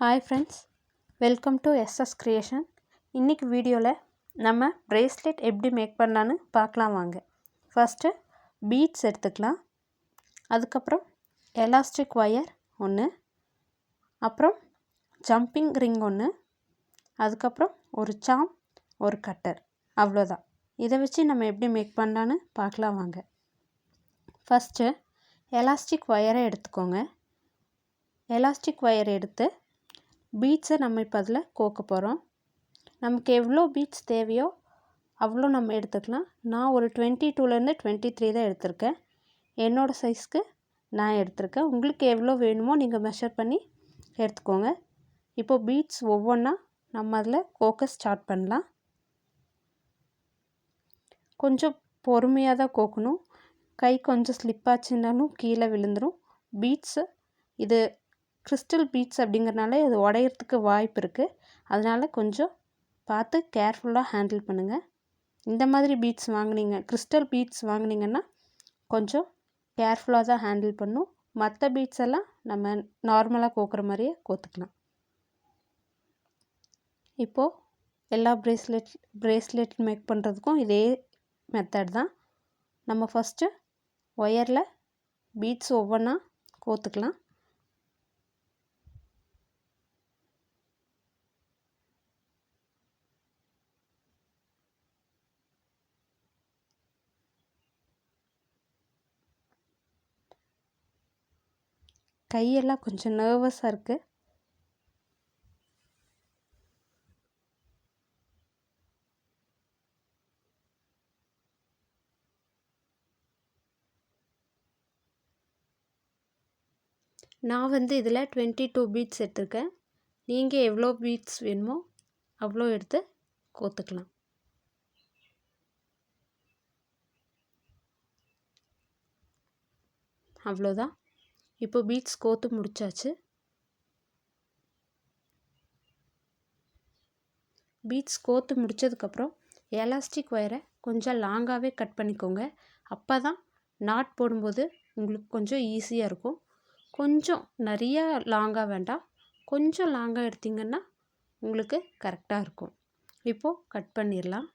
Hi friends, welcome to SS creation. இன்றைக்கி வீடியோவில் நம்ம ப்ரேஸ்லெட் எப்படி மேக் பண்ணலான்னு பார்க்கலாம் வாங்க. ஃபஸ்ட்டு பீட்ஸ் எடுத்துக்கலாம். அதுக்கப்புறம் எலாஸ்டிக் ஒயர் ஒன்று, அப்புறம் ஜம்பிங் ரிங் ஒன்று, அதுக்கப்புறம் ஒரு சாம், ஒரு கட்டர், அவ்வளோதான். இதை வச்சு நம்ம எப்படி மேக் பண்ணலான்னு பார்க்கலாம் வாங்க. ஃபஸ்ட்டு எலாஸ்டிக் ஒயரை எடுத்துக்கோங்க. எலாஸ்டிக் ஒயர் எடுத்து பீட்ஸை நம்ம இப்போ அதில் கோக்க போகிறோம். நமக்கு எவ்வளோ பீட்ஸ் தேவையோ அவ்வளோ நம்ம எடுத்துக்கலாம். நான் ஒரு 22லேருந்து 23 தான் எடுத்திருக்கேன். என்னோடய சைஸ்க்கு நான் எடுத்திருக்கேன். உங்களுக்கு எவ்வளோ வேணுமோ நீங்கள் மெஷர் பண்ணி எடுத்துக்கோங்க. இப்போது பீட்ஸ் ஒவ்வொன்றா நம்ம அதில் கோக்க ஸ்டார்ட் பண்ணலாம். கொஞ்சம் பொறுமையாக தான் கோக்கணும். கை கொஞ்சம் ஸ்லிப்பாச்சுன்னாலும் கீழே விழுந்துடும். பீட்ஸு இது கிறிஸ்டல் பீட்ஸ் அப்படிங்கிறனால இது உடையிறதுக்கு வாய்ப்பு இருக்குது. அதனால் கொஞ்சம் பார்த்து கேர்ஃபுல்லாக ஹேண்டில் பண்ணுங்கள். இந்த மாதிரி பீட்ஸ் வாங்கினீங்க, கிறிஸ்டல் பீட்ஸ் வாங்கினீங்கன்னா கொஞ்சம் கேர்ஃபுல்லாக தான் ஹேண்டில் பண்ணும். மற்ற பீட்ஸ் எல்லாம் நம்ம நார்மலாக கோக்குற மாதிரியே கோத்துக்கலாம். இப்போது எல்லா ப்ரேஸ்லெட் மேக் பண்ணுறதுக்கும் இதே மெத்தட் தான். நம்ம ஃபஸ்ட்டு ஒயரில் பீட்ஸ் ஒவ்வொன்றா கோத்துக்கலாம். கையெல்லாம் கொஞ்சம் நர்வஸாக இருக்குது. நான் இதில் 22 பீட்ஸ் எடுத்திருக்கேன். நீங்கள் எவ்வளோ பீட்ஸ் வேணுமோ அவ்வளோ எடுத்து கோத்துக்கலாம். அவ்வளோதான். இப்போ பீட்ஸ் கோத்து முடிச்சாச்சு. பீட்ஸ் கோத்து முடித்ததுக்கப்புறம் எலாஸ்டிக் ஒயரை கொஞ்சம் லாங்காகவே கட் பண்ணிக்கோங்க. அப்போ தான் நாட் போடும்போது உங்களுக்கு கொஞ்சம் ஈஸியாக இருக்கும். கொஞ்சம் நிறைய லாங்காக வேண்டாம், கொஞ்சம் லாங்காக எடுத்திங்கன்னா உங்களுக்கு கரெக்டாக இருக்கும். இப்போது கட் பண்ணிடலாம்.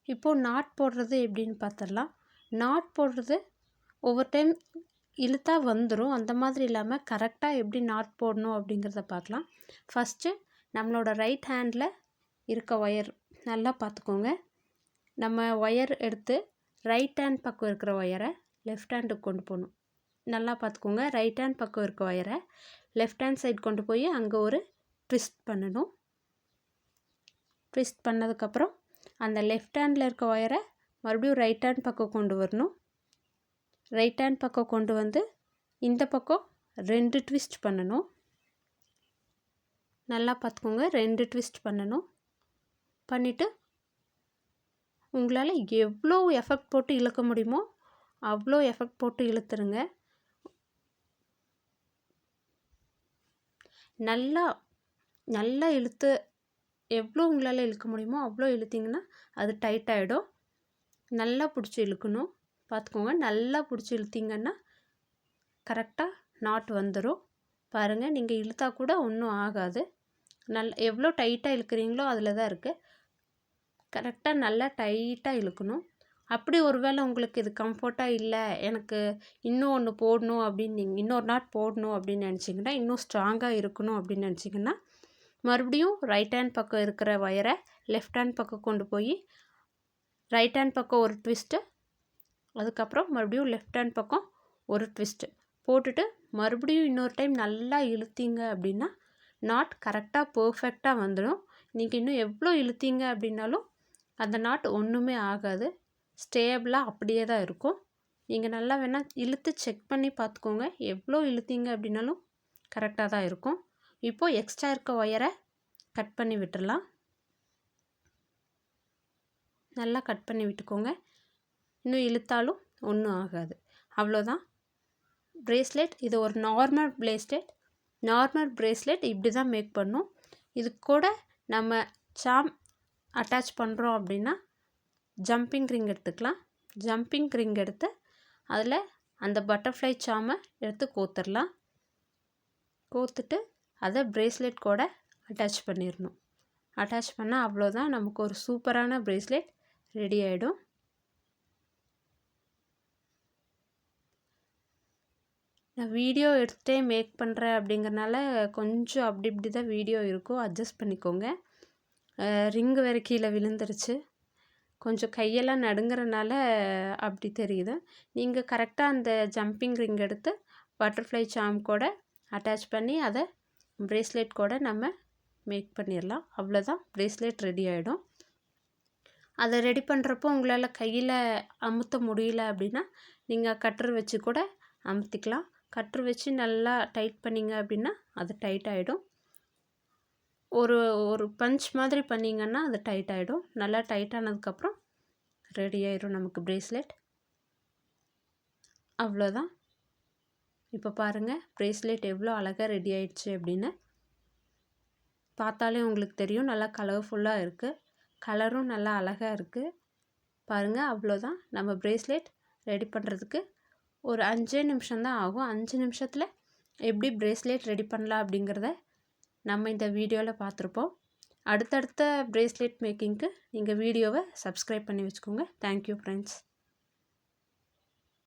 இப்போது நாட் போடுறது எப்படின்னு பார்த்துடலாம். நாட் போடுறது ஒவ்வொரு டைம் இழுத்தா வந்துடும். அந்த மாதிரி இல்லாமல் கரெக்டாக எப்படி நாட் போடணும் அப்படிங்கிறத பார்க்கலாம். ஃபஸ்ட்டு நம்மளோட ரைட் ஹேண்டில் இருக்க ஒயர் நல்லா பார்த்துக்கோங்க. நம்ம ஒயர் எடுத்து ரைட் ஹேண்ட் பக்கம் இருக்கிற ஒயரை லெஃப்ட் ஹேண்டுக்கு கொண்டு போகணும். நல்லா பார்த்துக்கோங்க. ரைட் ஹேண்ட் பக்கம் இருக்க ஒயரை லெஃப்ட் ஹேண்ட் சைடு கொண்டு போய் அங்கே ஒரு ட்விஸ்ட் பண்ணணும். ட்விஸ்ட் பண்ணதுக்கப்புறம் அந்த லெஃப்ட் ஹேண்டில் இருக்க ஒயரை மறுபடியும் ரைட் ஹேண்ட் பக்கம் கொண்டு வரணும். ரைட் ஹேண்ட் பக்கம் கொண்டு வந்து இந்த பக்கம் 2 ட்விஸ்ட் பண்ணணும். நல்லா பார்த்துக்கோங்க, 2 ட்விஸ்ட் பண்ணணும். பண்ணிவிட்டு உங்களால் எவ்வளோ எஃபெக்ட் போட்டு இழுக்க முடியுமோ அவ்வளோ எஃபெக்ட் போட்டு இழுத்துருங்க. நல்லா நல்லா இழுத்து எவ்வளோ உங்களால் இழுக்க முடியுமோ அவ்வளோ இழுத்திங்கன்னா அது டைட் ஆகிடும். நல்லா பிடிச்சி இழுக்கணும். பார்த்துக்கோங்க, நல்லா பிடிச்சி இழுத்திங்கன்னா கரெக்டாக நாட் வந்துடும். பாருங்கள், நீங்கள் இழுத்தா கூட ஒன்றும் ஆகாது. எவ்வளோ டைட்டாக இழுக்கிறீங்களோ அதில் தான் இருக்குது. கரெக்டாக நல்லா டைட்டாக இழுக்கணும். அப்படி ஒருவேளை உங்களுக்கு இது கம்ஃபர்ட்டாக இல்லை, எனக்கு இன்னும் ஒன்று போடணும் அப்படின்னு நீங்கள் இன்னொரு நாட் போடணும் அப்படின்னு நினச்சிங்கன்னா, இன்னும் ஸ்ட்ராங்காக இருக்கணும் அப்படின்னு நினச்சிங்கன்னா மறுபடியும் ரைட் ஹேண்ட் பக்கம் இருக்கிற ஒயரை லெஃப்ட் ஹேண்ட் பக்கம் கொண்டு போய் ரைட் ஹேண்ட் பக்கம் ஒரு ட்விஸ்ட்டு, அதுக்கப்புறம் மறுபடியும் லெஃப்ட் ஹேண்ட் பக்கம் ஒரு ட்விஸ்ட்டு போட்டுட்டு மறுபடியும் இன்னொரு டைம் நல்லா இழுத்தீங்க அப்படின்னா நாட் கரெக்டாக பர்ஃபெக்டாக வந்துடும். நீங்கள் இன்னும் எவ்வளோ இழுத்தீங்க அப்படின்னாலும் அந்த நாட் ஒன்றுமே ஆகாது. ஸ்டேபிளாக அப்படியே தான் இருக்கும். நீங்கள் நல்லா வேணால் இழுத்து செக் பண்ணி பார்த்துக்கோங்க. எவ்வளோ இழுத்தீங்க அப்படின்னாலும் கரெக்டாக தான் இருக்கும். இப்போது எக்ஸ்ட்ரா இருக்க ஒயரை கட் பண்ணி விட்டுடலாம். நல்லா கட் பண்ணி விட்டுக்கோங்க. இன்னும் இழுத்தாலும் ஒன்றும் ஆகாது. அவ்வளோதான் ப்ரேஸ்லெட். இது ஒரு நார்மல் ப்ரேஸ்லெட் இப்படி தான் மேக் பண்ணும். இது கூட நம்ம சாம் அட்டாச் பண்ணுறோம் அப்படின்னா ஜம்பிங் ரிங் எடுத்துக்கலாம். ஜம்பிங் ரிங் எடுத்து அதில் அந்த பட்டர்ஃப்ளை சாமை எடுத்து கோத்துடலாம். கோர்த்துட்டு அதை ப்ரேஸ்லெட் கூட அட்டாச் பண்ணிடணும். அட்டாச் பண்ணால் அவ்வளோதான், நமக்கு ஒரு சூப்பரான ப்ரேஸ்லெட் ரெடி ஆகிடும். நான் வீடியோ எடுத்துகிட்டே மேக் பண்ணுறேன் அப்படிங்கிறனால கொஞ்சம் அப்படி இப்படி தான் வீடியோ இருக்கும், அட்ஜஸ்ட் பண்ணிக்கோங்க. ரிங்கு வேறு கீழே விழுந்துருச்சு, கொஞ்சம் கையெல்லாம் நடுங்கிறனால அப்படி தெரியுது. நீங்கள் கரெக்டாக அந்த ஜம்பிங் ரிங் எடுத்து பட்டர்ஃப்ளை சார்ம் கூட அட்டாச் பண்ணி அதை ப்ரேஸ்லெட் கூட நம்ம மேக் பண்ணிடலாம். அவ்வளோதான், ப்ரேஸ்லெட் ரெடி ஆகிடும். அதை ரெடி பண்ணுறப்போ உங்களால் கையில் அமுத்த முடியல அப்படின்னா நீங்கள் கட்டர் வச்சு கூட அமுத்திக்கலாம். கட்டர் வச்சு நல்லா டைட் பண்ணிங்க அப்படின்னா அது டைட் ஆகிடும். ஒரு ஒரு பஞ்ச் மாதிரி பண்ணிங்கன்னா அது டைட் ஆகிடும். நல்லா டைட் ஆனதுக்கப்புறம் ரெடி ஆயிடும் நமக்கு ப்ரேஸ்லெட். அவ்வளோதான். இப்போ பாருங்கள் ப்ரேஸ்லெட் எவ்வளோ அழகாக ரெடி ஆயிடுச்சு அப்படின்னு. பார்த்தாலே உங்களுக்கு தெரியும், நல்லா கலர்ஃபுல்லாக இருக்குது, கலரும் நல்லா அழகாக இருக்குது. பாருங்கள், அவ்வளோதான். நம்ம ப்ரேஸ்லெட் ரெடி பண்ணுறதுக்கு ஒரு 5 நிமிஷம் தான் ஆகும். 5 நிமிஷத்தில் எப்படி ப்ரேஸ்லெட் ரெடி பண்ணலாம் அப்படிங்கிறத நம்ம இந்த வீடியோவில் பார்த்துருப்போம். அடுத்தடுத்த ப்ரேஸ்லெட் மேக்கிங்க்கு நீங்கள் வீடியோவை சப்ஸ்கிரைப் பண்ணி வச்சுக்கோங்க. Thank you friends.